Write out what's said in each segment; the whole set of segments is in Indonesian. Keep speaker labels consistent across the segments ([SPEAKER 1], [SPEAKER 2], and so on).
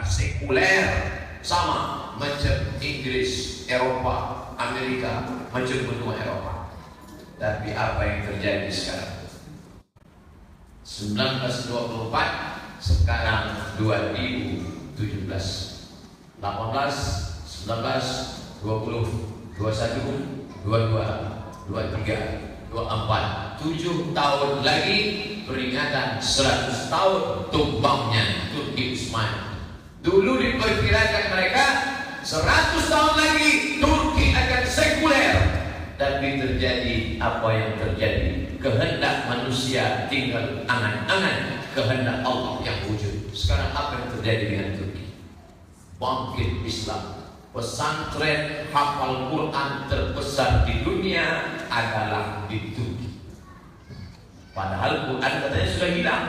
[SPEAKER 1] sekuler, sama macam Inggris, Eropa, Amerika, macam benua Eropa. Tapi apa yang terjadi sekarang? 1924, sekarang 2017, 18, 19, 20, 21, 22, 23, 24, 7 tahun lagi peringatan 100 tahun tumbangnya Turki Utsmani. Dulu diperkirakan mereka 100 tahun lagi Turki akan sekuler. Tapi terjadi apa yang terjadi. Kehendak manusia tinggal angan-angan kehendak Allah yang wujud. Sekarang apa yang terjadi dengan Turki? Bangkit Islam. Pesantren hafal Quran terbesar di dunia adalah di Turki. Padahal Quran katanya sudah hilang.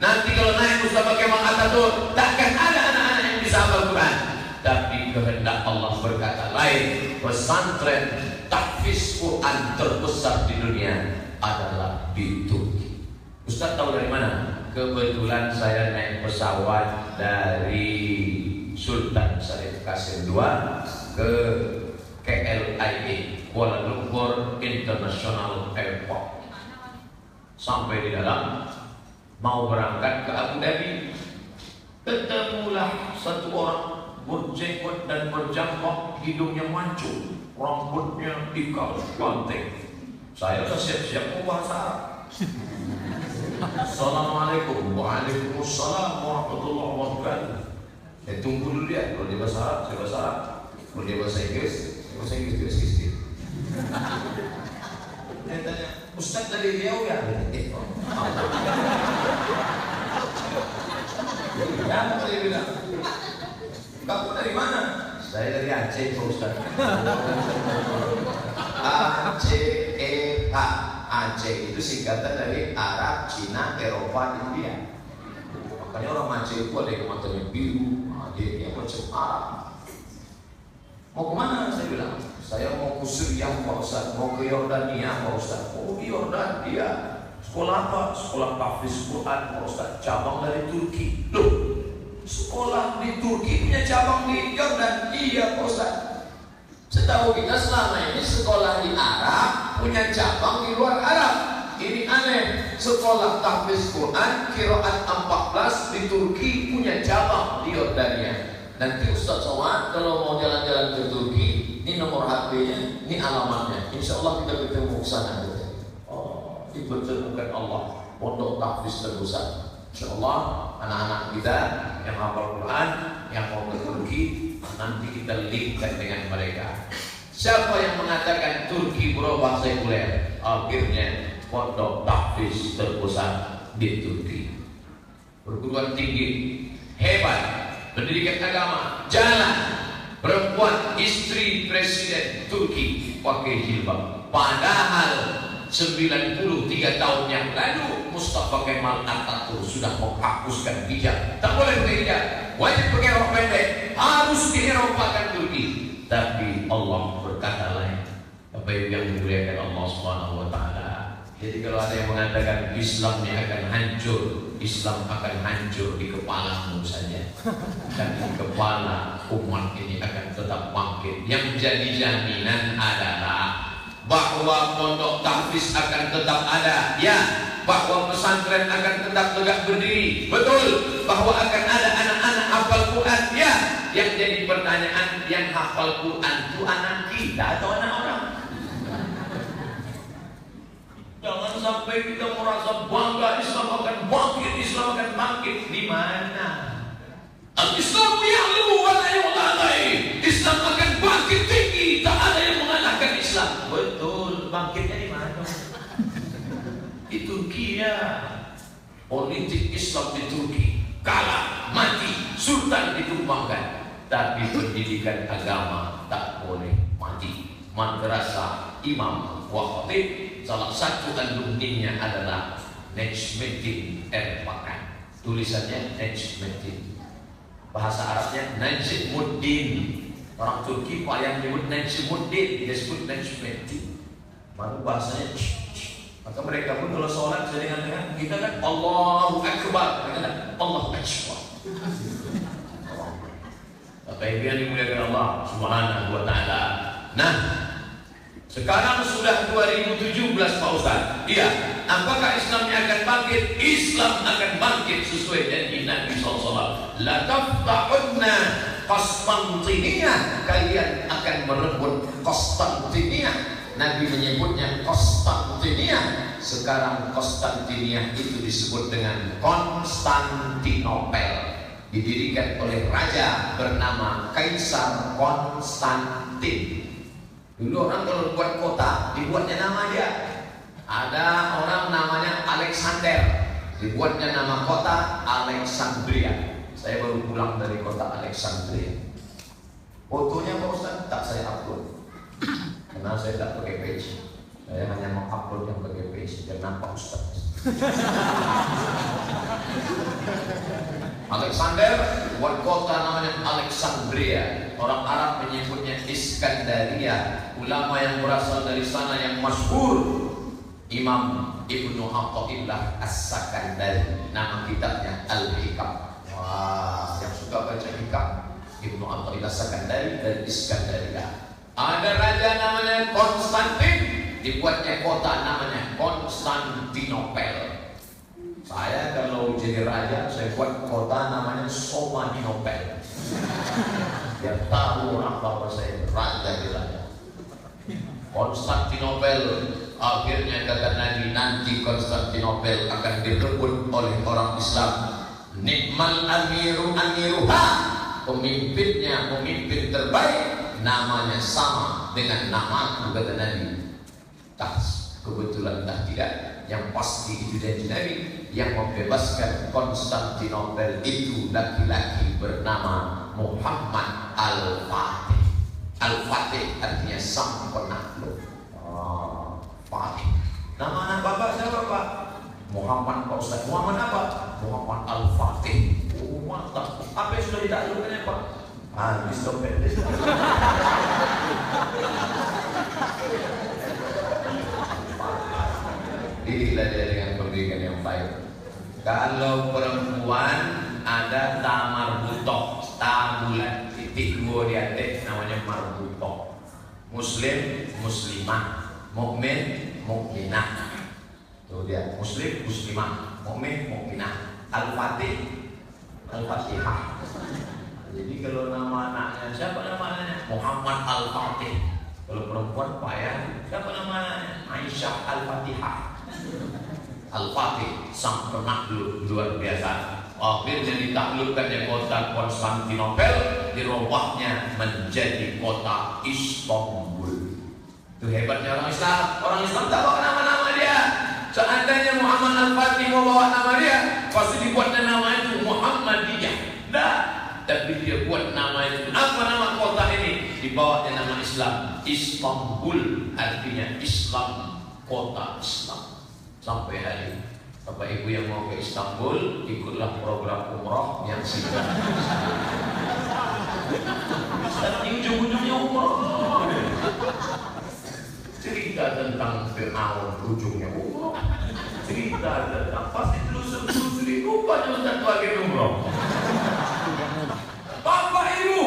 [SPEAKER 1] Nanti kalau naik Mustafa Kemal Atatürk, takkan ada anak-anak yang bisa hafal Quran. Tapi kehendak Allah berkata lain. Pesantren tahfiz Quran terbesar di dunia adalah di Turki. Ustaz tahu dari mana? Kebetulan saya naik pesawat dari Sultan Syarif Kasim II ke KLIA, Kuala Lumpur International Airport. Sampai di dalam mau berangkat ke Abu Dhabi, ketemulah satu orang berjenggot dan berjambak, hidungnya mancung, rambutnya ikal banting. Saya sudah siap-siap mau bahasa Arab. Assalamualaikum. Waalaikumsalam warahmatullahi wabarakatuh. Tunggu dulu ya, kalau dia bahasa Arab, saya bahasa Arab. Kalau dia bahasa Inggris, saya bahasa Inggris sedikit. Dia tanya, Ustaz dari Riau ya? Ya, saya bilang, kamu dari mana? Saya dari Aceh, Pak Ustaz. ACEK. Aceh itu singkatan dari Arab, Cina, Eropa, India. Makanya orang Aceh itu ada yang matanya biru, dia macam Arab. Mau kemana? Saya bilang, saya mau ke Syria Pak Ustaz, mau ke Yordania Pak Ustaz. Oh di Yordania, sekolah apa? Sekolah tahfiz Quran Pak Ustaz, cabang dari Turki. Loh, sekolah di Turki punya cabang di Yordan? Iya Pak Ustaz. Setahu kita selama ini sekolah di Arab punya cabang di luar Arab. Ini aneh, sekolah tahfiz Quran qiraat 14 di Turki punya cabang di Yordania. Nanti Ustaz Somad kalau mau jalan-jalan ke Turki, ini nomor HP-nya, ini alamatnya. Insya Allah kita bertemu ke sana. Oh, dipertemukan Allah pondok tahfiz terbesar. Insya Allah anak-anak kita yang hafal Quran, yang mau ke Turki, nanti kita linkkan dengan mereka. Siapa yang mengatakan Turki berubah sekuler? Akhirnya pondok tahfiz terbesar di Turki. Perguruan tinggi hebat, pendidikan agama jalan. Perempuan istri presiden Turki pakai jilbab. Padahal 93 tahun yang lalu Mustafa Kemal Atatürk sudah menghapuskan hijab. Tak boleh pakai hijab, wajib pakai rok pendek, harus di-Eropakan Turki. Tapi Allah berkata lain. Apa yang dimuliakan Allah Subhanahu wa taala. Jadi kalau ada yang mengatakan Islam ini akan hancur, Islam akan hancur di kepalamu saja. Dan di kepala umat ini akan tetap bangkit. Yang menjadi jaminan adalah bahwa pondok tahfiz akan tetap ada, ya. Bahwa pesantren akan tetap tegak berdiri, betul. Bahwa akan ada anak-anak hafal Quran, ya. Yang jadi pertanyaan, yang hafal Quran itu anak kita atau anak orang? Jangan sampai kita merasa bangga Islam akan bangkit, Islam akan bangkit. Di mana? Al-Islamu ya'lu wa la yu'lalai. Islam akan bangkit tinggi, tak ada yang mengalahkan Islam. Betul, bangkitnya di mana? Di Turki ya. Politik Islam di Turki kalah, mati, sultan ditumbangkan. Tapi pendidikan agama tak boleh mati. Madrasah Imam wa Khatib, salah satu alumninya adalah Najmuddin Erbakan. Tulisannya Najmuddin, bahasa Arabnya Najmuddin. Orang Turki Pak yang menyebut Najmuddin, dia sebut Najmuddin. Baru bahasanya maka mereka pun kalau sholat saya dengar kita kan Allahu Akbar, mereka kan Allahu Akbar. Orang Bapak Ibu yang dimuliakan Allah Subhanahu wa taala. Nah, sekarang sudah 2017 Pak Ustaz. Iya, apakah Islamnya akan bangkit? Islam akan bangkit sesuai janji Nabi SAW. La taftahunna Konstantinia, kalian akan merebut Konstantinia. Nabi menyebutnya Konstantinia. Sekarang Konstantinia itu disebut dengan Konstantinopel. Didirikan oleh raja bernama Kaisar Konstantin. Dulu orang kalau buat kota dibuatnya nama dia. Ada orang namanya Alexander, dibuatnya nama kota Alexandria. Saya baru pulang dari kota Alexandria. Fotonya Pak Ustaz tak saya upload karena saya tak pakai page. Saya hanya mau upload yang pakai page biar nampak Ustaz. Alexander buat kota namanya Alexandria. Orang Arab menyebutnya Iskandaria. Ulama yang berasal dari sana yang masyhur Imam Ibnu Athaillah As-Sakandari, nama kitabnya Al-Hikam. Wah, yang suka baca hikam, Ibnu Athaillah As-Sakandari dari Iskandaria. Ada raja namanya Konstantin, dibuatnya kota namanya Konstantinopel. Saya kalau jadi raja, saya buat kota namanya Somadinopel. Biar tahu orang bahwa saya raja di raja. Konstantinopel, akhirnya kata Nabi, nanti Konstantinopel akan direbut oleh orang Islam. Nikmal amiru amiruha, pemimpinnya pemimpin terbaik, namanya sama dengan namaku, kata Nabi. Kebetulan tak tidak, yang pasti itu janji Nabi. Yang membebaskan Konstantinopel itu laki-laki bernama Muhammad Al-Fatih. Al-Fatih artinya sang penakluk. Fatih. Nama anak bapak siapa Pak? Muhammad Pak Ustaz. Muhammad apa? Muhammad Al-Fatih. Oh mantap. Apa yang sudah ditaklukkannya Pak? Habis dompet. Didiklah dia dengan pendidikan yang baik. Kalau perempuan ada tamarbutoh, tabulan titik dua di atas namanya marbutoh. Muslim, muslimah, mukmin, mukminah. Tuh dia, muslim, muslimah, mukmin, mukminah. Al-Fatih, Al-Fatihah. Jadi kalau nama anaknya, siapa nama anaknya? Muhammad Al-Fatih. Kalau perempuan payah, siapa namanya? Aisyah Al-Fatihah. Al-Fatih, sang penakluk luar biasa. Akhirnya ditaklukkannya kota Konstantinopel, dirubahnya menjadi kota Istanbul. Itu hebatnya orang Islam. Orang Islam tak bawa nama-nama dia. Seandainya Muhammad Al-Fatih mau bawa nama dia, pasti dibuatnya nama itu Muhammadiyah. Nah, tapi dia buat nama itu. Apa nama kota ini? Dibawanya nama Islam. Istanbul artinya Islam, kota Islam. Sampai hari ini, Bapak Ibu yang mau ke Istanbul, ikutlah program umroh yang singkat. Sekarang di ujung-ujungnya umroh. Cerita tentang Fir'aun, ujungnya umroh. Cerita tentang pasti telusur-telusuri rupanya Ustaz lagi umroh. Bapak Ibu,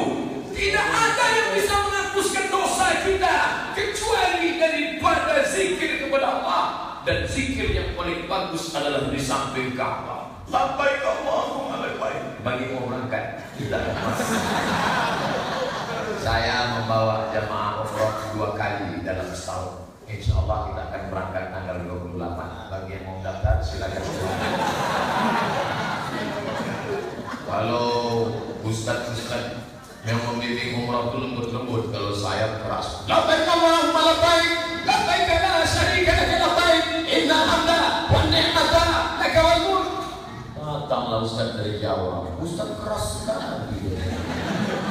[SPEAKER 1] tidak ada yang bisa menghapuskan dosa kita kecuali daripada zikir kepada Allah. Dan zikir yang paling bagus adalah di samping Ka'bah. Labbaik Allahumma labbaik. Bagi mau berangkat, kita saya membawa jamaah umroh 2 kali dalam setahun. Insya Allah kita akan berangkat tanggal 28. Bagi yang mau daftar silakan. Kalau ustaz-ustaz yang membimbing umroh itu lembut-lembut, kalau saya keras. Labbaik Allahumma labbaik. Labbaik la syarika lak labbaik. Innal hamda wan ni'mata lak wal mulk. Datanglah ustaz dari Jawa. Ustaz keras sekali.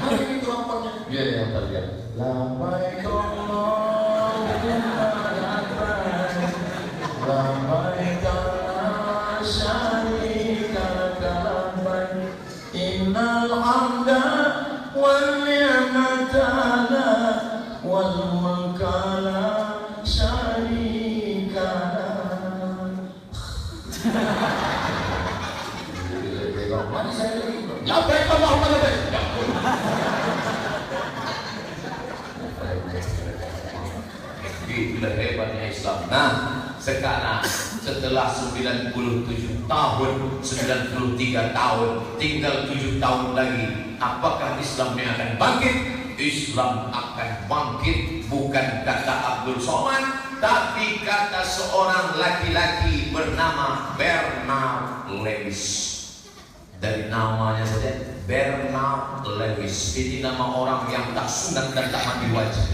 [SPEAKER 1] Hari ini kelompoknya. Dia yang tadi. Labbaik Allahumma labbaik. Labbaik la syarika lak labbaik. Innal hamda wan ni'mata lak wal mulka la syarika lak. Mari saya lagi. Labbaik Allahumma labbaik. sekarang setelah 97 tahun, 93 tahun, tinggal 7 tahun lagi, apakah Islamnya akan bangkit? Islam akan bangkit, bukan kata Abdul Somad, tapi kata seorang laki-laki bernama Bernard Lewis. Dari namanya saja, Bernard Lewis. Ini nama orang yang tak sunat dan tak mandi wajah.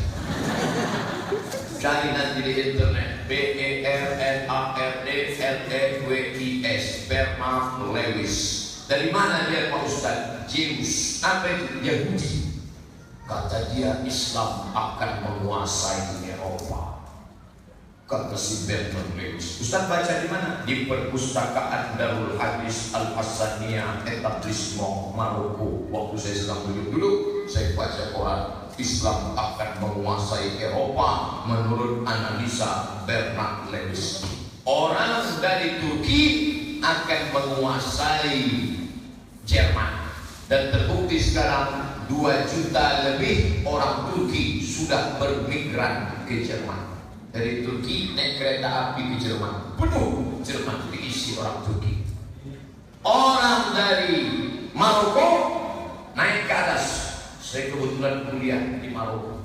[SPEAKER 1] Cari nanti di internet, Bernardlewis, Bernard Lewis. Dari mana dia Pak Ustaz? James. Apa itu? Yahudi. Kata dia, Islam akan menguasai Eropa. Kata si Bernard Lewis. Ustaz baca di mana? Di perpustakaan Darul Hadis Al-Hasaniyah Etablissement Maroko. Waktu saya sedang duduk, saya baca Quran. Islam akan menguasai Eropa menurut analisa Bernard Lewis. Orang dari Turki akan menguasai Jerman. Dan terbukti sekarang 2 juta lebih orang Turki sudah bermigran ke Jerman. Dari Turki naik kereta api ke Jerman, penuh Jerman diisi orang Turki. Orang dari Maroko naik ke atas. Saya kebetulan kuliah di Maroko,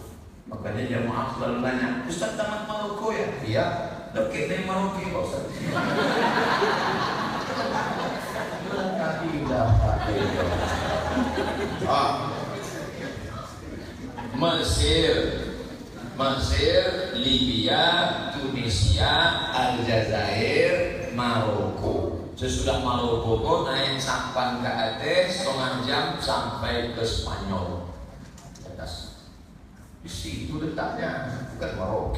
[SPEAKER 1] makanya jamaah selalu nanya, Ustaz tamat Maroko ya? Iya, dekat dari Maroko Pak Ustaz. Mesir, Libya, Tunisia, Aljazair, Maroko. Sesudah Maroko naik sampan ke Aceh, setengah jam sampai ke Spanyol. Di situ letaknya, bukan Maroko.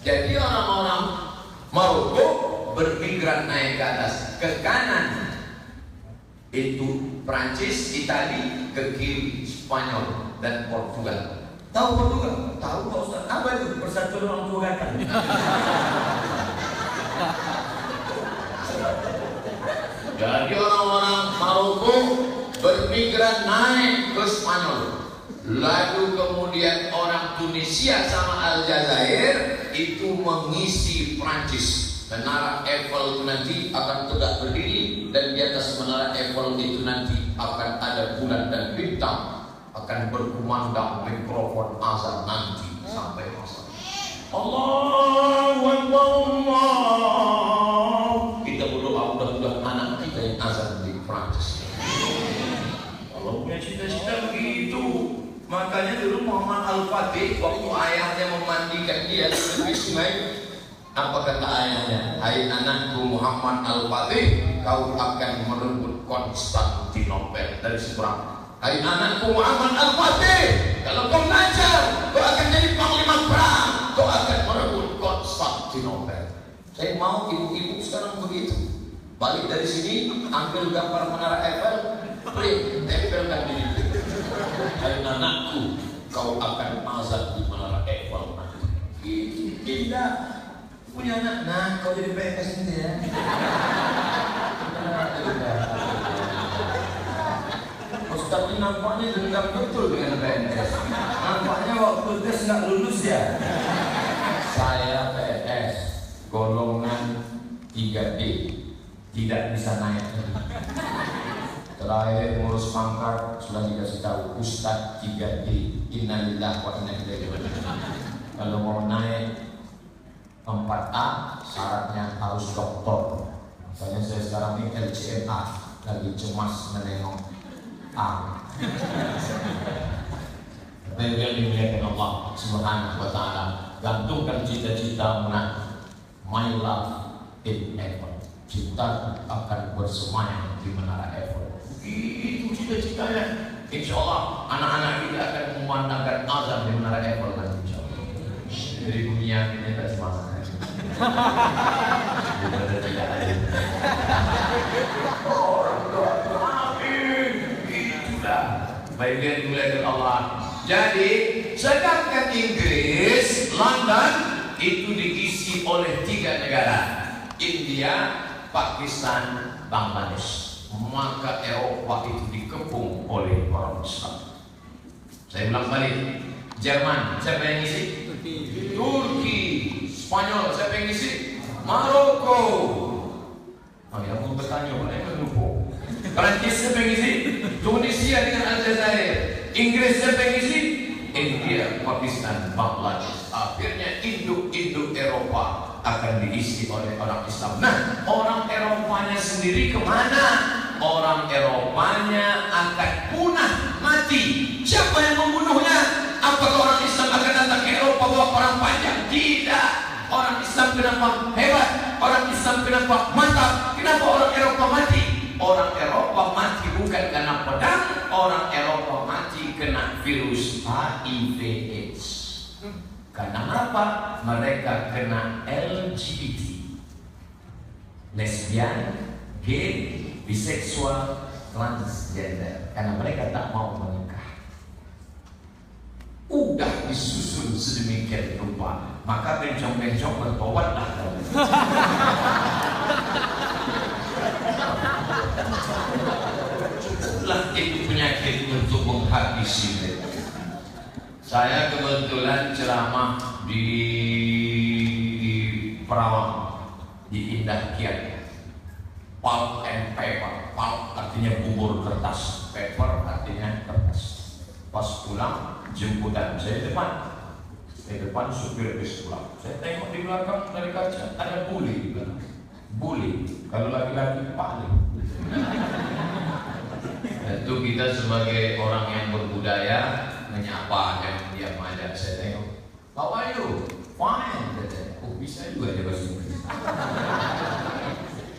[SPEAKER 1] Jadi orang-orang Maroko bermigran naik ke atas, ke kanan itu Prancis, Itali, ke kiri Spanyol dan Portugal. Tahu Portugal? Tahu Pak Ustaz. Apa itu? Persatuan Orang Tua Gatal. Jadi orang-orang Maroko bermigran naik ke Spanyol. Lalu kemudian orang Tunisia sama Aljazair itu mengisi Prancis. Menara Eiffel itu nanti akan tegak berdiri, dan di atas menara Eiffel itu nanti akan ada bulan dan bintang, akan berkumandang mikrofon azan nanti sampai masa. Allahu Akbar, Allah. Kita berdoa mudah-mudahan anak kita yang azan di Prancis. Kalau punya cita-cita begitu, makanya dulu Muhammad Al-Fatih waktu ayahnya memandikan dia di sungai, apa kata ayahnya? Hai anakku Muhammad Al-Fatih, kau akan merebut Konstantinopel. Dari seberang, hai anakku Muhammad Al-Fatih, kalau kau belajar, kau akan jadi panglima perang, kau akan merebut Konstantinopel. Saya mau ibu-ibu sekarang begitu. Balik dari sini, ambil gambar menara Eiffel, print, tempelkan di dinding. Hai anakku, kau akan azan di menara Eiffel nanti. Itu tidak. Punya anak, nah kau jadi PNS ini ya. Ustaz ini nampaknya dendam betul dengan PNS. Nampaknya waktu tes nggak lulus ya. Saya PNS golongan 3D, tidak bisa naik. Terakhir ngurus pangkat sudah dikasih tahu Ustaz 3D, innalillahi wa inna ilaihi raji'un. Kalau mau naik 4A syaratnya harus doktor. Makanya saya sekarang ini LCMA, lagi cemas menengok A. Tapi yang dimuliakan Allah Subhanahu wa Ta'ala, gantungkan cita-cita menang. My love in Eiffel, cinta akan bersemayam di menara Eiffel. Itu cita-citanya. Insya Allah anak-anak kita akan memandangkan azan di menara Eiffel nanti. Insya Allah. Jadi dunia ini tak semangat. Itulah bagian dimuliakan Allah. Jadi sedangkan Inggris, London itu diisi oleh 3 negara, India, Pakistan, Bangladesh. Maka Eropa itu dikepung oleh orang Islam. Saya ulang balik, Jerman siapa yang isi? Turki. Spanyol, siapa yang ngisi? Maroko. Oh ya, mau bertanya, mana yang lupa? Perancis siapa yang ngisi? Tunisia dengan Aljazair. Inggris siapa yang ngisi? India, Pakistan, Bangladesh. Akhirnya induk Eropa akan diisi oleh orang Islam. Nah, orang Eropanya sendiri kemana? Orang Eropanya akan punah, mati. Siapa yang membunuhnya? Apakah orang Islam akan datang ke Eropa bawa perang panjang? Tidak. Orang Islam kenapa hebat? Orang Islam kenapa mantap? Kenapa orang Eropa mati? Orang Eropa mati bukan karena pedang. Orang Eropa mati kena virus HIV/AIDS. Karena apa? Mereka kena LGBT, lesbian, gay, biseksual, transgender. Karena mereka tak mau menikah. Udah disusun sedemikian rupa, maka bencong-bencong bertobatlah. Cukuplah itu penyakit untuk menghabisi mereka. Saya kebetulan ceramah di Perawang, di Indah Kiat. Pulp and paper. Pulp artinya bubur kertas, paper artinya kertas. Pas pulang jemputan saya di depan supir bis pulang. Saya tengok di belakang dari kaca ada buli di belakang. Buli, kalau laki-laki paling. Tentu kita sebagai orang yang berbudaya menyapa yang dia aja. Saya tengok, how are you? Fine, katanya. Oh, bisa juga dia bahasa Inggris.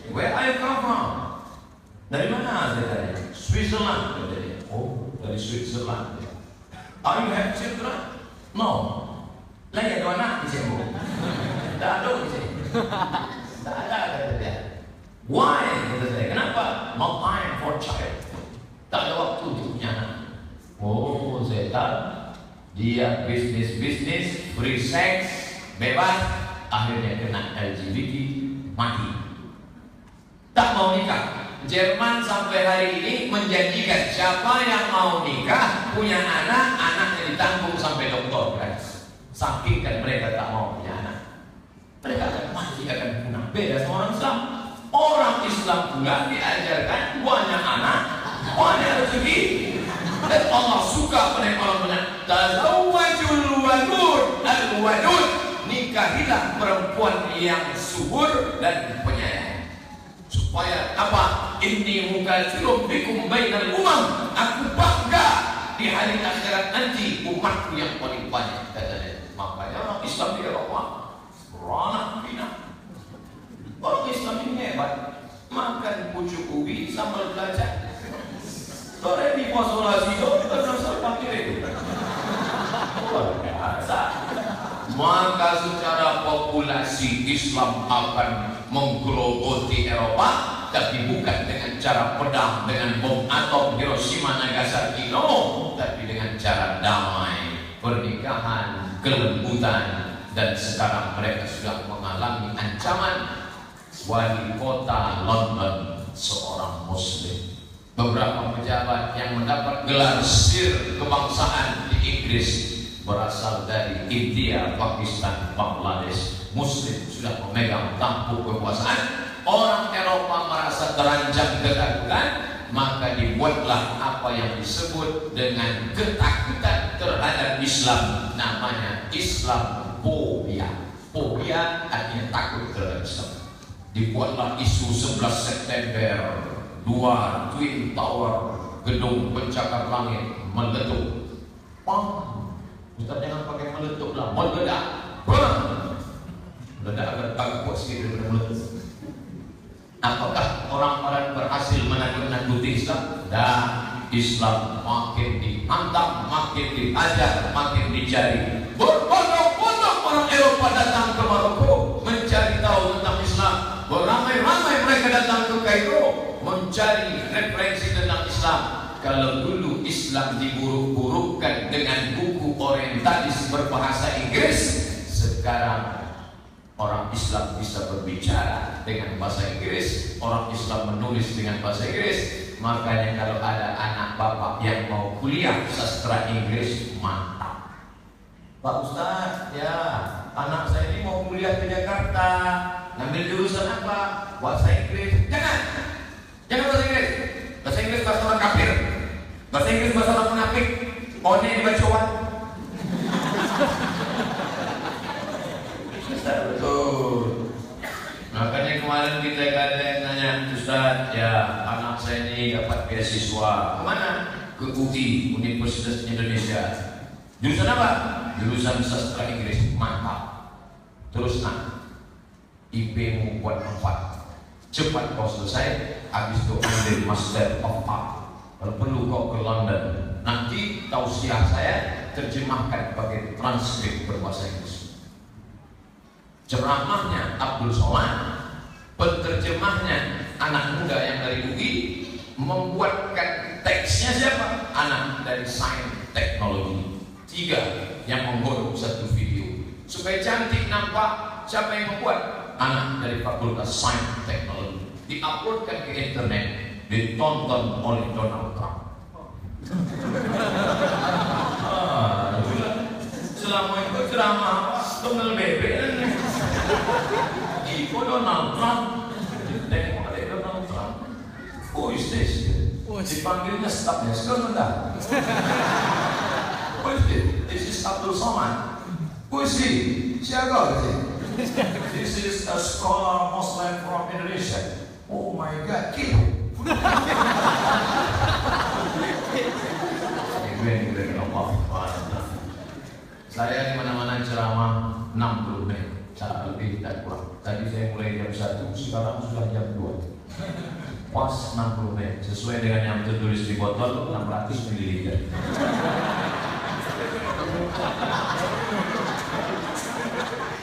[SPEAKER 1] Where are you come from? Dari mana? Saya tanya. Switzerland, katanya. Oh, dari Switzerland. Are you have children? No. Lah ya dua anak di sini. Tak ada di sini. Tak ada, kata dia. Why? Kata saya. Kenapa? No time for child. Tak ada waktu untuk punya anak. Oh, saya tahu. Dia bisnis, free sex, bebas. Akhirnya kena LGBT, mati. Tak mau nikah. Jerman sampai hari ini menjanjikan siapa yang mau nikah, punya anak, anaknya ditanggung sampai doktor, guys. Saking kan mereka tak mau punya anak. Mereka akan mati, akan punah. Beda sama orang Islam. Orang Islam pula diajarkan banyak anak, banyak rezeki. Dan Allah suka pada orang banyak. Tazawwajul wadud al-wadud. Nikahilah perempuan yang subur dan penyayang. Supaya apa? Inni mukatsirun bikum bainal umam. Aku bangga di hari akhirat nanti umatku yang paling banyak, katanya. Makanya orang Islam di Eropa beranak pinak. Orang Islam ini hebat. Makan pucuk ubi sambal belajar. Sore di posolasi itu terus pakai itu. Luar biasa. Maka secara populasi Islam akan menggerogoti Eropa, tapi bukan dengan cara pedang, dengan bom atom Hiroshima Nagasaki, no, tapi dengan cara damai, pernikahan, kelembutan. Dan sekarang mereka sudah mengalami ancaman. Wali kota London seorang Muslim. Beberapa pejabat yang mendapat gelar Sir kebangsaan di Inggris berasal dari India, Pakistan, Bangladesh. Muslim sudah memegang tampuk kekuasaan. Orang Eropa merasa terancam ketakutan, maka dibuatlah apa yang disebut dengan ketakutan terhadap Islam. Namanya Islam phobia. Phobia artinya takut terhadap Islam. Dibuatlah isu 11 September, 2 Twin Tower, gedung pencakar langit meletup. Pang, Ustaz jangan pakai meletup lah, meledak. Meledak agar takut sikit daripada meletup. Apakah orang-orang berhasil menakut-nakuti Islam? Dan Islam makin dihantam, makin diajar, makin dicari. Berbondong-bondong orang Eropa datang ke Maroko mencari tahu tentang Islam. Beramai-ramai mereka datang ke Kairo mencari referensi tentang Islam. Kalau dulu Islam diburuk-burukkan dengan buku orientalis berbahasa Inggris, sekarang orang Islam bisa berbicara dengan bahasa Inggris, orang Islam menulis dengan bahasa Inggris. Makanya kalau ada anak bapak yang mau kuliah sastra Inggris, mantap. Pak Ustaz, ya anak saya ini mau kuliah ke Jakarta, ngambil jurusan apa? Bahasa Inggris. Jangan bahasa Inggris. Bahasa Inggris bahasa orang kafir. Bahasa Inggris bahasa orang munafik. One dibacoan. Betul. Makanya kemarin kita ada yang nanya, Ustaz, ya anak saya ini dapat beasiswa kemana? Ke UI, Universitas Indonesia. Jurusan apa? Jurusan sastra Inggris. Mantap. Terus IP-mu buat 4. Cepat kau selesai. Habis itu ambil Master of Art. Kalau perlu kau ke London. Nanti tausiah saya terjemahkan pakai transkrip berbahasa Inggris. Ceramahnya Abdul Somad, penterjemahnya anak muda yang dari UI, membuatkan teksnya siapa? Anak dari Sains Teknologi. 3 yang menggodok satu video supaya cantik nampak. Siapa yang membuat? Anak dari Fakultas Sains Teknologi. Diuploadkan ke internet, ditonton oleh Donald Trump. Selama itu ceramah tunggal bebek. Itu Donald Trump. Tengok ada Donald Trump. Who is this? Dipanggilnya stafnya sekarang dah. Who is this? This is Abdul Somad. Who is he? Siapa sih? This is a scholar Muslim from Indonesia. Oh my God, kill. Saya di mana-mana ceramah 60 menit. Cara lebih dan kurang. Tadi saya mulai jam 1, sekarang sudah jam 2. Pas 60 menit, sesuai dengan yang tertulis di botol 600 ml.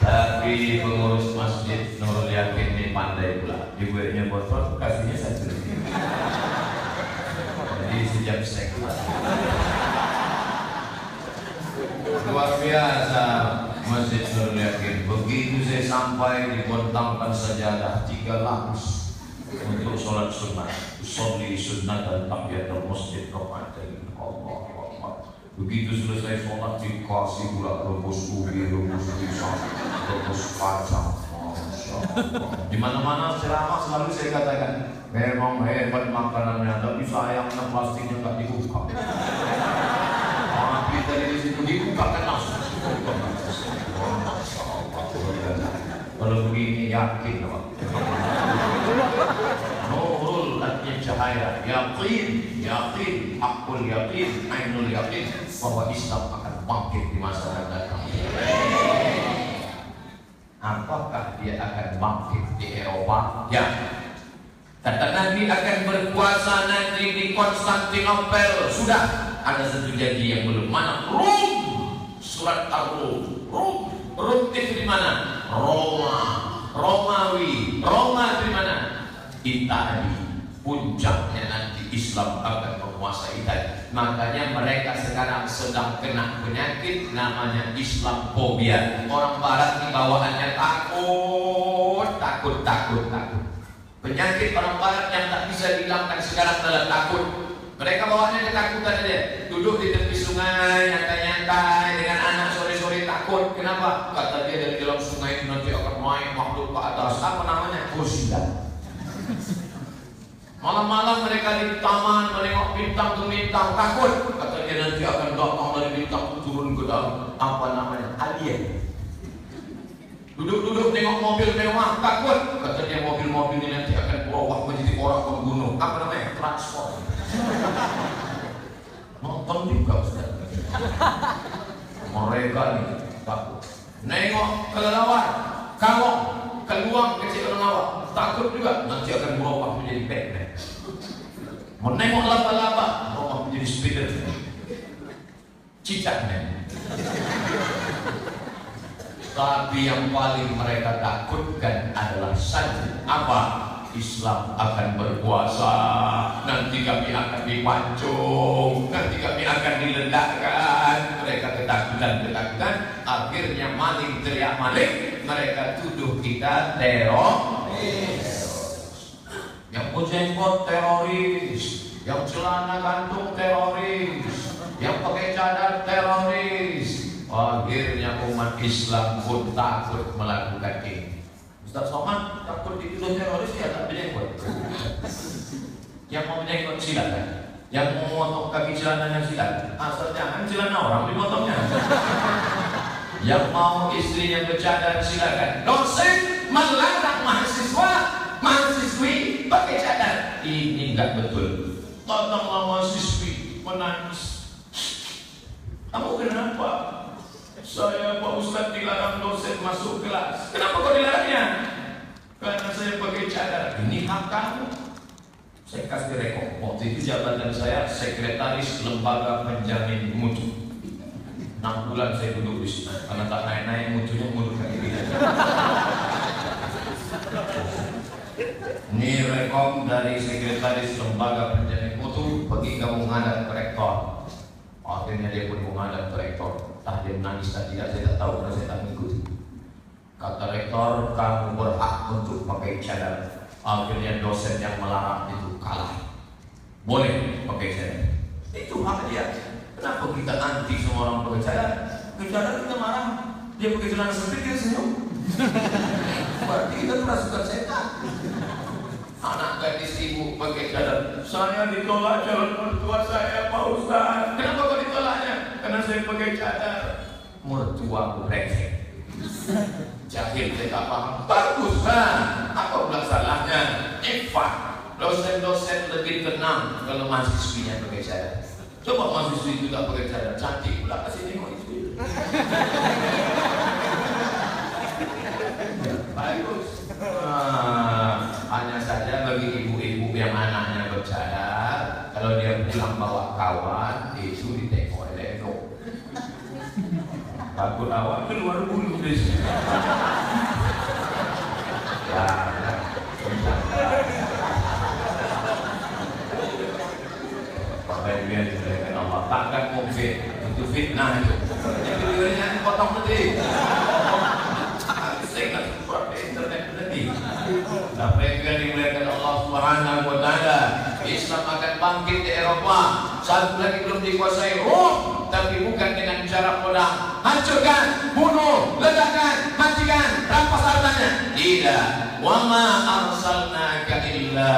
[SPEAKER 1] Tapi pengurus masjid Nurul Yakin ini pandai pula. Dibuatnya botol, kasihnya 1 liter. Jadi sejam setengah. Luar biasa Masjid Nurul Yakin. Begitu saya sampai dibentangkan sajadah 3 lapis untuk sholat sunnah. Usolli sunnah dan tahiyatul masjid rakatain. Allah Akbar. Begitu selesai sholat dikasih pula rebus ubi, rebus pisang, rebus kacang. Masya Allah. Di mana-mana ceramah selalu saya katakan, memang hebat makanannya, tapi sayangnya plastiknya nggak dibuka. Kita di situ dibukakan langsung. Kalau begini yakin, Nurul artinya cahaya, yakin, akul yakin, ainul yakin bahwa Islam akan bangkit di masa yang datang. Apakah dia akan bangkit di Eropa? Ya. Kata Nabi akan berkuasa nanti di Konstantinopel. Sudah ada satu janji yang belum. Mana? Rum. Surat Ar-Rum. Rum itu di mana? Roma. Romawi. Roma di mana? Italia. Puncaknya nanti Islam akan menguasai Italia. Makanya mereka sekarang sedang kena penyakit namanya Islamfobia. Orang Barat ini bawaannya takut. Penyakit orang Barat yang tak bisa dihilangkan sekarang adalah takut. Mereka bawaannya ketakutan aja. Duduk di tepi sungai, nyantai-nyantai dengan anak sore-sore takut. Kenapa? Kata dia dari dalam sungai itu nanti akan main makhluk ke atas. Apa namanya? Kosilah. Malam-malam mereka di taman menengok bintang ke bintang, takut. Kata dia nanti akan datang dari bintang turun ke dalam. Apa namanya? Alien. Duduk-duduk tengok mobil mewah, takut. Kata dia mobil-mobil ini nanti akan berubah menjadi orang pembunuh. Apa namanya? Transform. Nonton juga Ustaz. Mereka ini takut. Nengok kelelawar, kalong, keluang kecil kelelawar, takut juga. Nanti akan berubah menjadi Batman. Menengok laba-laba, berubah menjadi Spiderman, Cicakman. Tapi yang paling mereka takutkan adalah satu. Apa? Islam akan berkuasa. Nanti kami akan dipancung, nanti kami akan diledakkan. Mereka ketakutan. Akhirnya maling teriak maling. Mereka tuduh kita teroris. Yang berjenggot teroris, yang celana gantung teroris, yang pakai cadar teroris. Akhirnya umat Islam pun takut melakukan ini. Ustaz Somad takut dituduh teroris, ya tak berjenggot. Yang mau menjenggot silakan, yang mau memotong kaki celananya silakan, asal jangan celana orang dipotongnya. Yang mau istrinya bercadar silakan. Dosen melarang mahasiswi pakai cadar. Ini enggak betul. Tolonglah mahasiswi menangis. Kamu kenapa? Saya Pak Ustadz dilarang dosen masuk kelas. Kenapa kau dilarangnya? Karena saya pakai cadar. Ini hak kamu. Saya kasih rekor. Waktu itu jabatan saya sekretaris lembaga penjamin mutu. 6 bulan saya duduk di sini. Karena tak naik-naik mutunya mundurkan diri. Ini rekom dari sekretaris lembaga penjamin mutu. Pergi kamu menghadap ke rektor. Akhirnya dia pun menghadap ke rektor. Entah dia menangis tak tidak, saya tak tahu karena saya tak mengikuti. Kata rektor, kamu berhak untuk pakai cadar. Akhirnya dosen yang melarang itu kalah. Boleh pakai cadar. Itu hak dia. Kenapa kita anti semua orang pakai cadar? Pakai cadar kita marah. Dia pakai celana sempit dia senyum. Berarti kita merasukan setan. Anak gadis ibu pakai cadar. Saya ditolak calon mertua saya, Pak Ustaz. Kenapa kau ditolaknya? Karena saya pakai cadar. Mertua aku brengsek. Jahil saya tak paham. Bagus kan? Apa pula salahnya? Dosen-dosen lebih tenang kalau mahasiswinya pakai cadar. Coba mahasiswi itu tak pakai cadar, cantik pula, kasih tengok itu. Bagus. Hanya saja bagi ibu-ibu yang anaknya bercadar, kalau dia pulang bawa kawan, itu ditengok elok. Takut awak keluar bulu di sini. Ya, pakai dia dengan Allah. Takkan mungkin itu fitnah itu. Jadi dia potong nanti. Saya nggak seperti internet nanti. Sampai juga dimuliakan Allah Subhanahu Wa Taala. Islam akan bangkit di Eropa. Satu lagi belum dikuasai Rom, tapi bukan dengan cara pedang. Hancurkan, bunuh, ledakan, matikan, rampas hartanya. Tidak. Wa ma arsalnaka illa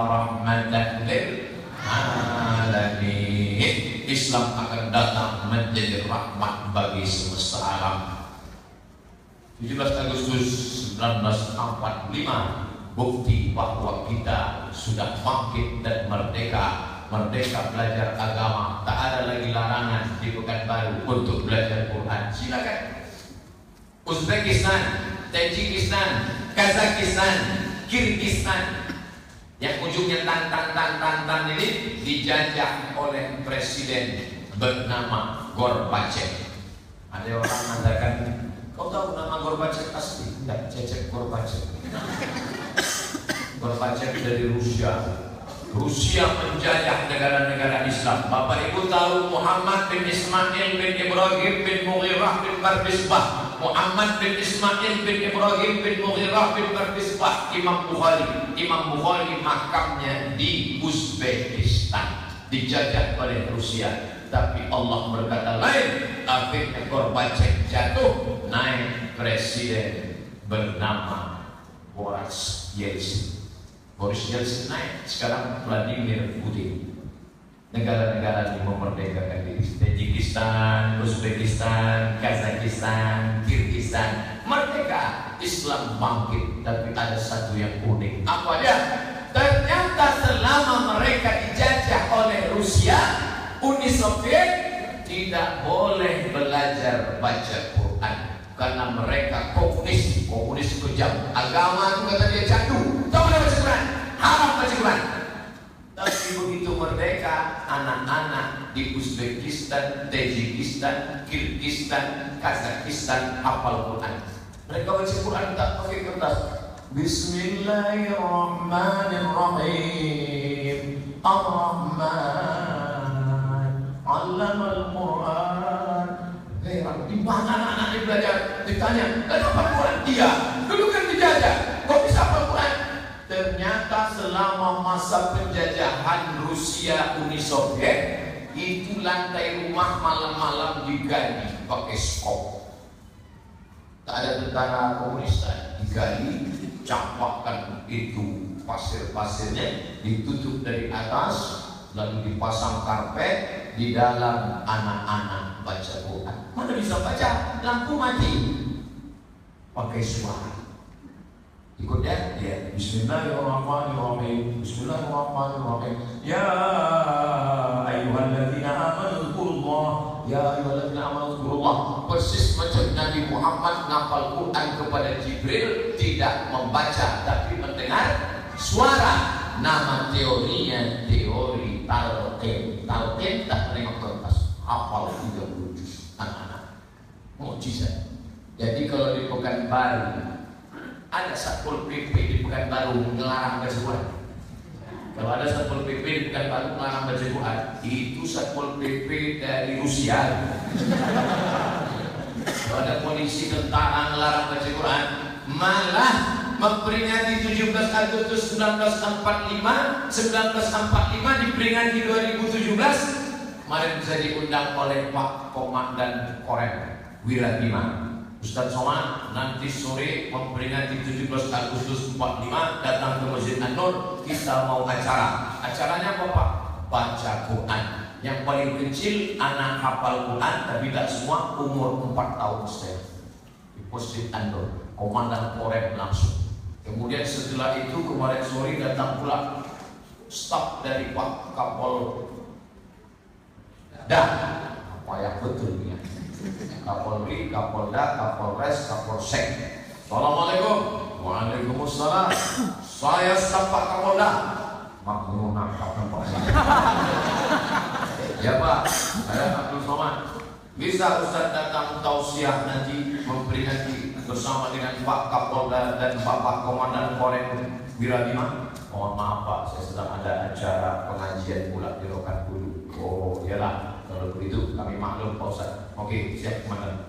[SPEAKER 1] rahmatan lil alamin. Islam akan datang menjadi rahmat bagi semesta alam. 17 Agustus 1945, bukti bahwa kita sudah bangkit dan merdeka. Merdeka belajar agama, tak ada lagi larangan di Pekanbaru untuk belajar Quran. Silakan. Uzbekistan, Tajikistan, Kazakhstan, Kyrgyzstan, yang ujungnya tan ini dijajah oleh presiden bernama Gorbachev. Ada orang mengatakan, kau tahu nama Gorbachev asli? Tidak, Cecep Gorbachev. Gorbachev dari Rusia. Rusia menjajah negara-negara Islam. Bapak Ibu tahu Muhammad bin Ismail bin Ibrahim bin Mughirah bin Bardisbah. Muhammad bin Ismail bin Ibrahim bin Mughirah bin Bardisbah. Imam Bukhari makamnya di Uzbekistan, dijajah oleh Rusia. Tapi Allah berkata lain. Akhirnya Gorbachev jatuh, naik presiden bernama Boris Yeltsin. Boris Yeltsin naik, sekarang Vladimir Putin. Negara-negara ini memerdekakan diri. Tajikistan, Uzbekistan, Kazakhstan, Kyrgyzstan merdeka. Islam bangkit. Tapi ada satu yang unik. Apa dia? Ternyata selama mereka dijajah oleh Rusia, Uni Soviet tidak boleh belajar baca Quran karena mereka komunis kejam. Agama itu kata dia jatuh. Tak boleh baca Quran, haram baca Quran. Tapi begitu merdeka, anak-anak di Uzbekistan, Tajikistan, Kyrgyzstan, Kazakhstan hafal Quran. Mereka baca Quran tak pakai kertas. Bismillahirrahmanirrahim. Ar-Rahman 'allamal Quran. Heran, di mana anak-anak belajar? Ditanya, kenapa Quran dia? Dulu kan dijajah, kok bisa hafal Quran? Ternyata selama masa penjajahan Rusia Uni Soviet, itu lantai rumah malam-malam diganti pakai skop. Tak ada tentara komunis, digali, campakkan itu pasir-pasirnya, ditutup dari atas, lalu dipasang karpet, di dalam anak-anak baca Quran. Mana bisa baca? Lampu mati. Pakai suara. Ikut ya, Bismillahirrahmanirrahim. Bismillahirrahmanirrahim. Ya ayyuhalladzina amanu dzkurullah. Ya ayyuhalladzina amanu dzkurullah. Persis macam Nabi Muhammad ngapal Quran kepada Jibril, tidak membaca tapi mendengar suara. Nama teorinya teori talqin. Talqin tak menengok kertas. Hafal 30 juz anak-anak. Mukjizat. Jadi kalau di Pekanbaru ada Satpol PP di Pekanbaru melarang baca Quran. Kalau ada Satpol PP di Pekanbaru melarang baca Quran, itu Satpol PP dari Rusia. Kalau ada polisi tentara melarang baca Quran, malah memperingati 17 Agustus 1945 diperingati 2017. Kemarin bisa diundang oleh Pak Komandan Korem Wirabima. Ustaz Somad nanti sore memperingati 17 Agustus 45 datang ke Masjid An-Nur, kita mau acara. Acaranya apa Pak? Baca Quran. Yang paling kecil anak hafal Quran, tapi tidak semua, umur 4 tahun setengah. Di Masjid An-Nur, Komandan Korem langsung. Kemudian setelah itu kemarin sore datang pula staf dari Pak Kapol apa yang betul ya? Kapolri, Kapolda, Kapolres, Kapolsek. Assalamualaikum. Waalaikumsalam. Saya staf Pak Kapolda. Makmum nangkap Pak. Ya Pak, saya Abdul Somad. Bisa Ustaz datang tausiah nanti memperingati bersama dengan Pak Kapolda dan Bapak Komandan Korem Wirabima. Mohon maaf Pak, saya sedang ada acara pengajian pula di Rokan Hulu. Oh iyalah, kalau begitu kami maklum Pak Ustaz. Oke, siap Komandan.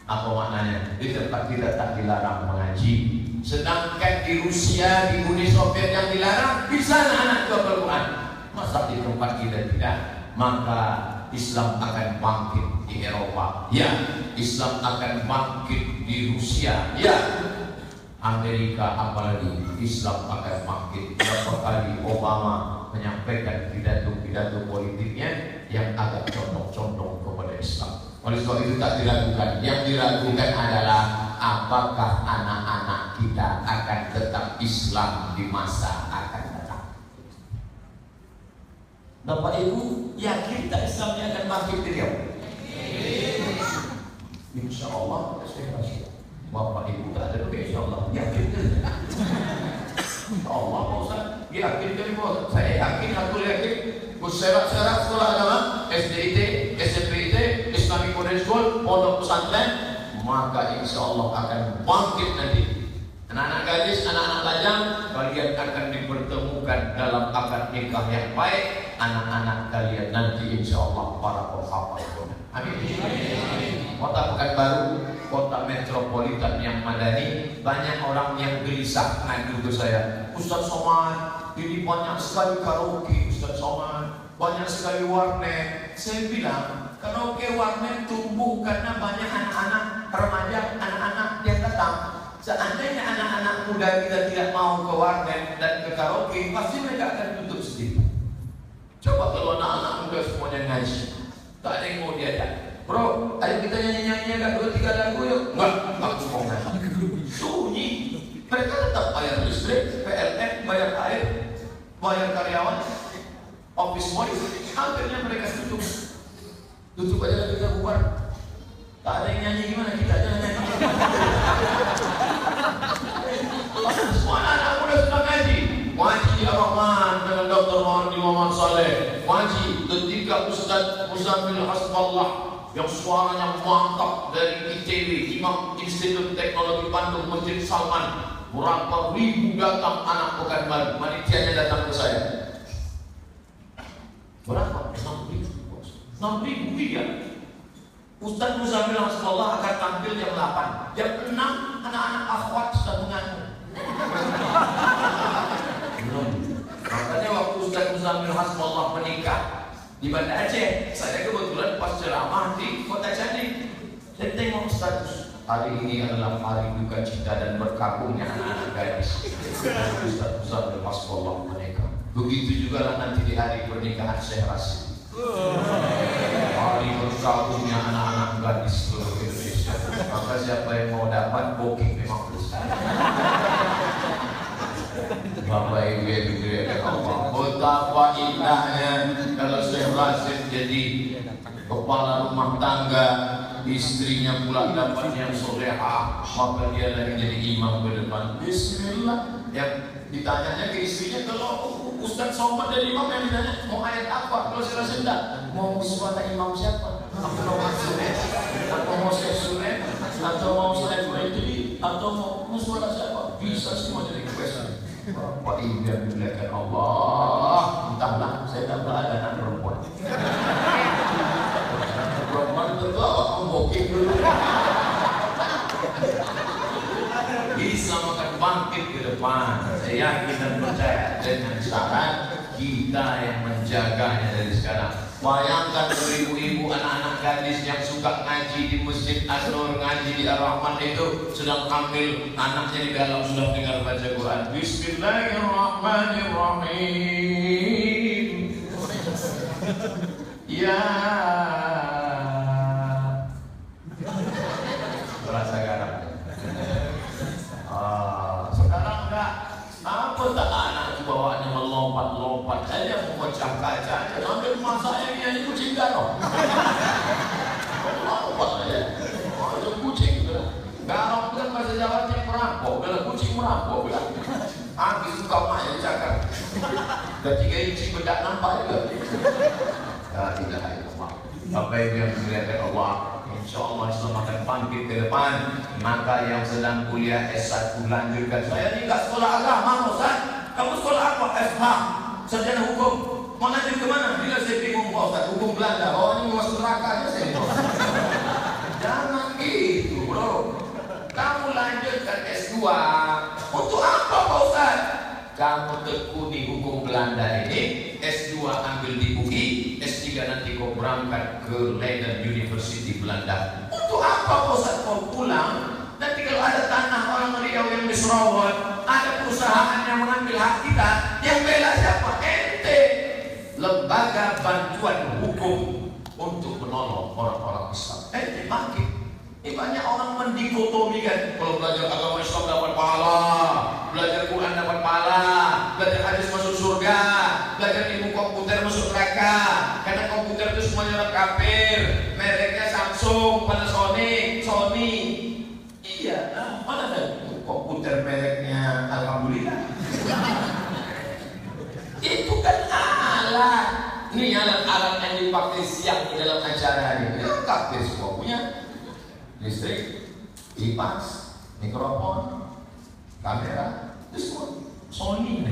[SPEAKER 1] Apa maknanya? Di tempat kita tak dilarang mengaji, sedangkan di Rusia, di Uni Soviet yang dilarang, bisa anak-anak hafal Quran. Masa di tempat kita tidak? Maka Islam akan bangkit di Eropa. Ya, Islam akan bangkit di Rusia. Ya, Amerika apalagi Islam akan bangkit. Berapa kali Obama menyampaikan pidato-pidato politiknya yang agak condong-condong kepada Islam. Oleh sebab itu tak diragukan. Yang diragukan adalah apakah anak-anak kita akan tetap Islam di masa akan datang. Bapak Ibu yakin tak Islamnya akan bangkit di Riau? Insya Allah saya rasa Bapak Ibu tak ada lebih, insya Allah yakin. Insya Allah Pak Ustaz yakin dari Pak. Saya yakin, aku yakin. Syarat-syarat sekolah agama, SDIT, SMPIT, Islamic College School, pondok pesantren, maka insya Allah akan bangkit nanti. Anak-anak gadis, anak-anak lajang, kalian akan dipertemukan dalam akad nikah yang baik. Anak-anak kalian nanti insya Allah para penghafal Quran. Amin. Kota Pekanbaru, kota metropolitan yang madani, banyak orang yang gelisah ngadu ke saya. Ustaz Somad, ini banyak sekali karaoke, Ustaz Somad, banyak sekali warnet. Saya bilang, karaoke warnet tumbuh karena banyak anak-anak remaja, anak-anak yang datang. Seandainya anak-anak muda kita tidak mau ke warnet dan ke karaoke, pasti mereka akan tutup sendiri. Coba kalau anak-anak muda semuanya ngaji, tak ada yang mau diajak. Bro, ayo kita nyanyi-nyanyi agak 2-3 lagu yuk. Enggak, aku mau ngaji. Sunyi. Mereka tetap bayar listrik, PLN, bayar air, bayar karyawan, office boy. Akhirnya mereka tutup. Tutup aja lagi kita bubar. Tak ada yang nyanyi gimana, kita aja nyanyi. Semua anak muda sudah ngaji. Ngaji Ar-Rahman dengan Dr. Muhammad Saleh. Ngaji ketika Ustaz Muzammil Hasballah yang suaranya mantap dari ITB, Imam Institut Teknologi Bandung, Masjid Salman. Berapa ribu datang anak Pekanbaru, manitianya datang ke saya. Berapa? 6.000 iya. Ustaz Muzammil Hasballah akan tampil jam 8. Jam 6 anak-anak akhwat sudah mengantuk. Makanya waktu Ustaz Muzammil Hasballah menikah di Banda Aceh, saya kebetulan pas ceramah di Kota Candik. Saya tengok status hari ini adalah hari duka cita dan berkabungnya anak-anak gadis. Ustaz lepas kolong mereka. Begitu juga lah nanti di hari pernikahan Syekh Rasid. Hari berkabungnya anak-anak gadis seluruh Indonesia. Maka siapa yang mau dapat booking memang bisa. Bapak Ibu yang dimuliakan Allah, betapa indahnya kalau Syekh Rasid jadi kepala rumah tangga, istrinya pula dapat yang solehah, maka dia lagi jadi imam ke depan. Bismillah. Yang ditanyanya ke istrinya, kalau Ustaz Somad dari imam, yang ditanya mau ayat apa? Kalau Syekh Rasid enggak, mau suara imam siapa? Atau mau Sunet, atau mau Syekh Sunet, atau mau Syekh Sunet, atau mau suara siapa? Bisa semua jadi question. Bapak Ibu yang dimuliakan Allah, entahlah, saya tak berada anak perempuan. Perempuan tentu awak memboking dulu. Islam akan bangkit ke depan. Saya yakin dan percaya dengan syarat kita yang menjaganya dari sekarang. Bayangkan ibu-ibu anak-anak gadis yang suka ngaji di Masjid An-Nur, ngaji di Ar-Rahman itu sedang ambil anaknya di dalam sudah dengar baca Quran. Bismillahirrahmanirrahim. Ya. Berasa garam. Sekarang enggak. Apa tak anak itu bawaannya melompat-lompat saja, memecah kaca, ambil masa yang dia kucing garong. Lompat saja. Ada kucing tu. Garong kan bahasa Jawa yang merampok, bila kucing merampok bila. Habis suka mak yang cakap. Dan 3 inci bedak nampak juga. La ilaha illallah. Apa yang dimuliakan Allah, insyaallah Islam akan bangkit ke depan. Maka yang sedang kuliah S1 lanjutkan. Saya ni tak sekolah agama, Ustaz. Kamu sekolah apa? FH, sarjana hukum. Mau lanjut ke mana? Bila saya bingung, Pak Ustaz, hukum Belanda. Oh, ini masuk neraka aja saya. Jangan gitu, bro. Kamu lanjutkan S2. Untuk apa, Pak Ustaz? Kamu tekuni hukum Belanda ini, S2 ambil di UI, S3 nanti kau berangkat ke Leiden University Belanda. Untuk apa Pak Ustaz kau pulang? Nanti kalau ada tanah orang Riau yang diserawat, ada perusahaan yang mengambil hak kita, yang bela siapa? Ente. Lembaga Bantuan Hukum untuk menolong orang-orang Islam. Ente bangkit. Ini banyak orang mendikotomikan. Kalau belajar agama Islam dapat pahala, belajar Quran dapat pahala, belajar hadis masuk surga, belajar ilmu komputer masuk neraka. Karena komputer itu semuanya orang kafir. Mereknya Samsung, Panasonic, Sony. Iya, mana ada komputer mereknya Alhamdulillah. Itu kan alat. Ini alat-alat yang dipakai siang di dalam acara hari ini. Kafir semua punya. Listrik, kipas, mikrofon, kamera, itu semua Sony.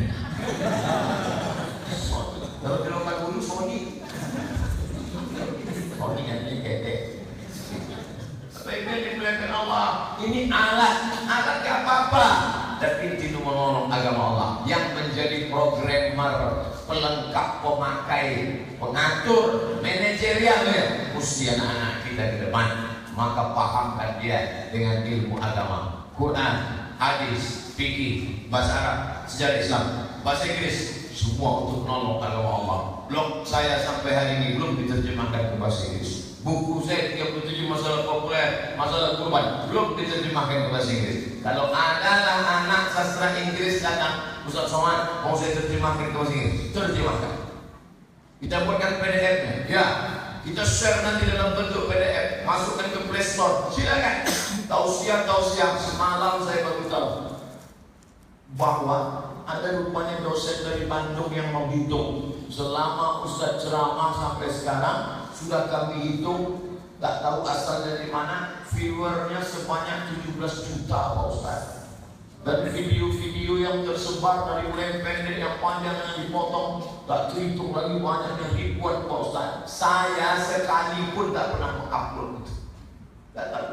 [SPEAKER 1] Kalau dilakukan dulu Sony. Sony yang ini ketek. Sebaiknya dimuliakan Allah. Ini alat gak apa-apa. Tapi itu menolong agama Allah. Yang menjadi programmer, pelengkap, pemakai, pengatur, manajerial ya. Mesti anak-anak kita ke depan. Maka pahamkan dia dengan ilmu agama, Quran, hadis, fikih, bahasa Arab, sejarah Islam, bahasa Inggris, semua untuk menolong agama Allah. Blog saya sampai hari ini belum diterjemahkan ke bahasa Inggris. Buku saya 37 masalah populer, masalah kurban, belum diterjemahkan ke bahasa Inggris. Kalau adalah anak sastra Inggris datang, Ustaz Somad, mau saya terjemahkan ke bahasa Inggris, terjemahkan. Kita buatkan PDF-nya, ya. Kita share nanti dalam bentuk PDF, masukkan ke Play Store. Silakan. Tausiah semalam saya baru tahu bahwa ada rupanya dosen dari Bandung yang menghitung selama Ustaz ceramah sampai sekarang sudah kami hitung, tak tahu asal dari mana, viewernya sebanyak 17 juta Pak Ustaz. Dan video-video yang tersebar dari mulai pendek yang panjang yang dipotong tak terhitung lagi banyaknya ribuan Pak Ustaz. Saya sekalipun tak pernah mengupload itu. Tak tahu.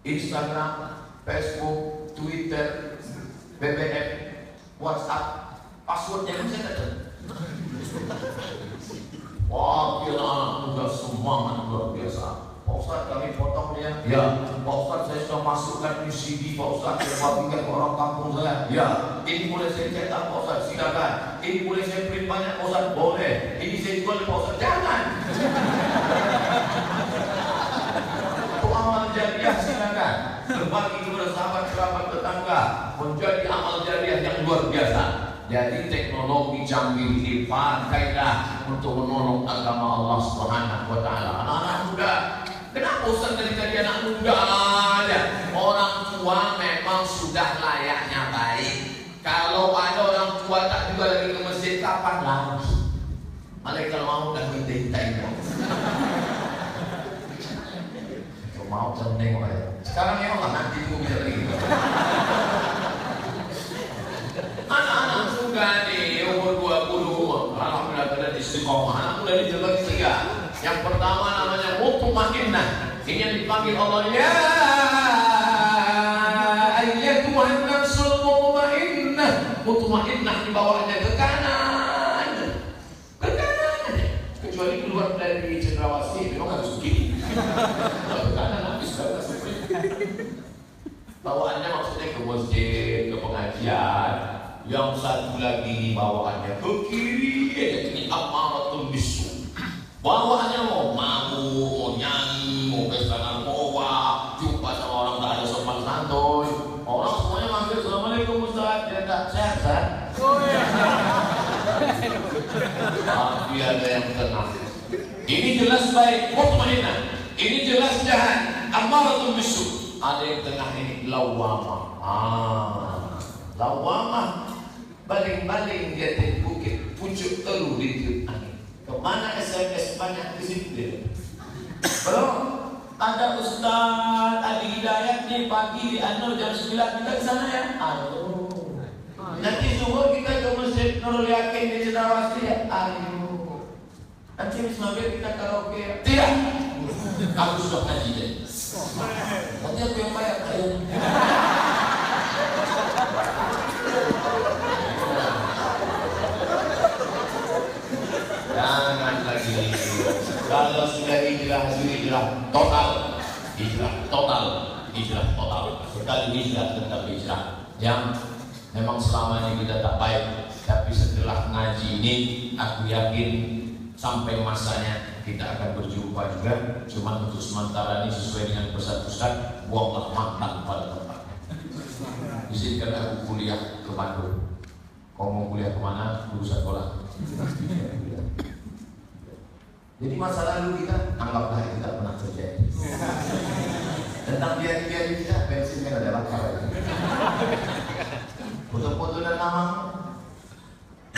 [SPEAKER 1] Instagram, Facebook, Twitter, BBM, WhatsApp, passwordnya kan saya tak tahu. Wah, kira anak muda semangat luar biasa. Pak Ustaz kami potong dia. Ya, Pak Ustaz saya sudah masukkan di CD Pak Ustaz, saya bagikan ke orang kampung saya. Ya, ini boleh saya cetak Pak Ustaz, silakan. Ini boleh saya print banyak Pak Ustaz, boleh. Ini saya jual Pak Ustaz, jangan. Itu amal jariah, silakan. Berbagi kepada sahabat, kerabat, tetangga, menjadi amal jariah yang luar biasa. Jadi teknologi canggih ini pakailah untuk menolong agama Allah Subhanahu wa taala. Anak-anak muda, kenapa Ustaz tadi anak muda aja? Orang tua memang sudah layaknya baik. Kalau ada orang tua tak juga lagi ke masjid, kapan lagi? Malaikat mau dah minta-mintain. Mau nengok aja. Sekarang ya Allah, nanti tunggu bisa lagi. Anak-anak muda nih, umur 20, alhamdulillah sudah istiqomah. Anak muda ini terbagi 3. Yang pertama namanya mutmainnah. Ini yang dipanggil Allah, ya ayyatuhan nafsul mutmainnah. Mutmainnah dibawanya ke kanan. Ke kanan. Kecuali keluar dari cendrawasih, memang harus begini. Kalau ke kanan habis sudah seperti. Bawaannya maksudnya ke masjid, ke pengajian. Yang satu lagi bawaannya ke kiri, ini amaratul bisu. Bawaannya mau mabuk, mau nyanyi, mau pesta narkoba, jumpa sama orang tak ada sopan santun. Orang semuanya manggil assalamualaikum Ustaz, dia tak sehat kan? Tapi ada yang tenang. Ini jelas baik, mutmainnah. Ini jelas jahat, amaratul bisu. Ada yang tengah ini lawamah. Lawamah. Baling-baling di atas bukit, pucuk telur di tiup angin. Kemana SMS banyak di situ dia. Bro, ada Ustaz Ali Hidayat nih pagi di Anur jam 9 kita ke sana ya. Ayo. Nanti zuhur kita ke Masjid Nurul Yakin di Cendrawasih ya. Ayo. Nanti habis maghrib kita karaoke ya. Tidak. Aku sudah ngaji deh. Nanti aku yang bayar. Ayo. Jangan lagi. Kalau sudah hijrah total. Sekali hijrah tetap hijrah. Yang memang selama ini kita tak baik, tapi setelah ngaji ini, aku yakin sampai masanya kita akan berjumpa juga. Cuma untuk sementara ini sesuai dengan pesan Ustaz, buanglah mantan pada tempat. Izinkan aku kuliah ke Bandung. Kau mau kuliah kemana? Urusan sekolah. Jadi masa lalu kita anggaplah kita pernah terjadi. Tentang dia kita bensinnya ada bakar. Foto-foto dan nama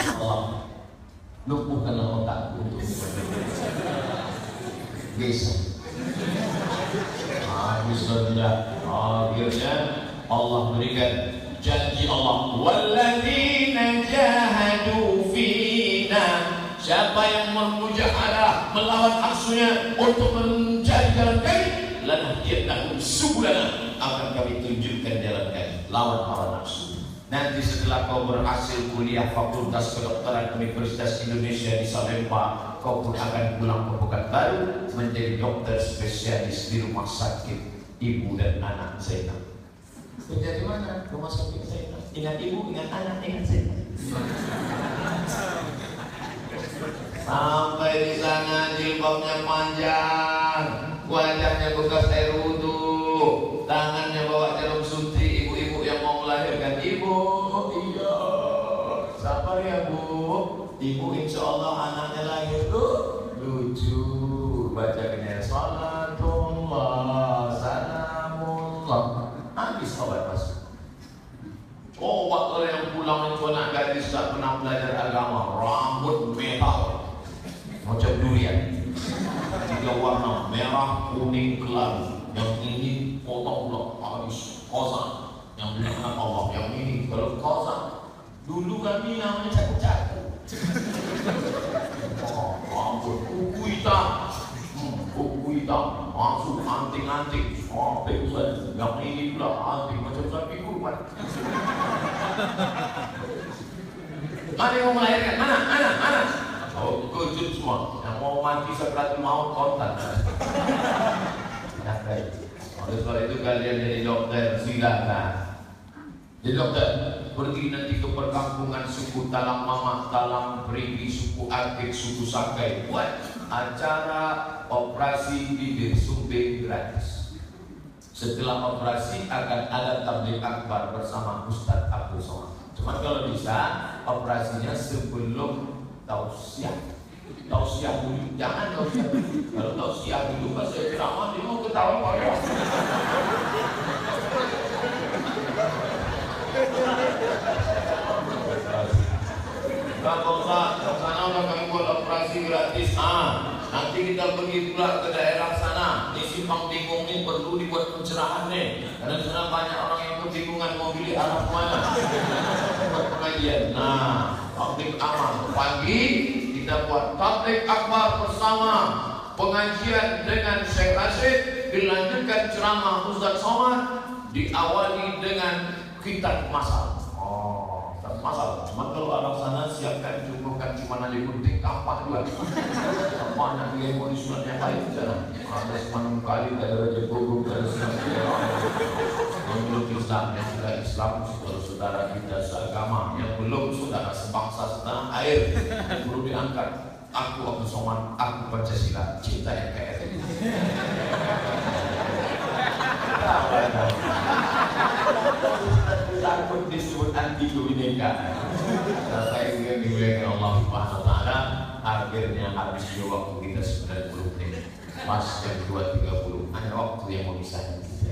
[SPEAKER 1] Allah lumpuhkanlah otakku untuk bisa. Akhirnya Allah berikan janji Allah, walladzina jahadu fina. Siapa yang memujahadah melawan nafsunya untuk mencari jalan kami, lanahdiyannahum subulana, akan kami tunjukkan jalan kami. Lawan hawa nafsu. Nanti setelah kau berhasil kuliah Fakultas Kedokteran Universitas Indonesia di Salemba, kau pun akan pulang ke Pekanbaru menjadi dokter spesialis di rumah sakit ibu dan anak Zainab. Kerja di mana? Rumah sakit Zainab. Ingat ibu, ingat anak, ingat Zainab. Sampai di sana jilbabnya panjang, wajahnya bekas air wudhu, tangannya bawa jarum suntik, ibu-ibu yang mau melahirkan. Ibu, iya, sabar ya bu. Ibu insya Allah anaknya lahir lucu. Bacanya salatullah, salamullah. Habis obat masuk. Coba kalau yang pulang itu anak gadis tak pernah belajar agama, rambut merah macam durian, 3 warna, merah, kuning, kelam. Yang ini potong blok, habis kosan. Yang ini anak Allah, yang ini kalau kosan. Dulu kami namanya caku-caku. Rambut kuku hitam, masuk anting-anting, sampai Ustaz. Yang ini pula anting macam sapi kurban. Mana yang mau melahirkan? Mana? Oh, kejut semua. Yang mau mati sakaratul maut kontan. Enak baik. Oleh sebab itu kalian jadi dokter, silakan. Jadi dokter, pergi nanti ke perkampungan suku Talang Mamah, Talang Perigi, suku Akik, suku Sakai, buat acara operasi bibir sumbing gratis. Setelah operasi akan ada tabligh akbar bersama Ustadz Abdul Somad. Cuma kalau bisa operasinya sebelum tausiah. Tausiah dulu, jangan tausiah dulu. Kalau tausiah dulu pas saya ceramah dia mau ketawa ya. Kalau sana udah kami buat operasi gratis. Nanti kita pergi pula ke daerah sana. Ini simpang bingung ini perlu dibuat pencerahan nih. Karena di sana banyak orang yang kebingungan mau pilih arah mana. Buat pengajian. Tabligh amal. Pagi kita buat tabligh akbar bersama pengajian dengan Syekh Rashid, dilanjutkan ceramah Ustaz Somad, diawali dengan kitab masal. Masal. Cuma kalau orang sana siapkan bukan cuma nali gunting kapak juga. Banyak yang mau disunat yang lain sana. Ada semangat kali ada raja bogor ada menurut Islam yang sudah Islam saudara kita seagama yang belum saudara sebangsa setanah air perlu diangkat. Aku Abdul Somad, aku Pancasila, cinta NKRI. Takut disebut anti kebinekaan. Saya ingin Allah Subhanahu Wa Taala. Akhirnya habis waktu kita 90 menit. Pas jam 2.30 hanya waktu yang memisahkan kita.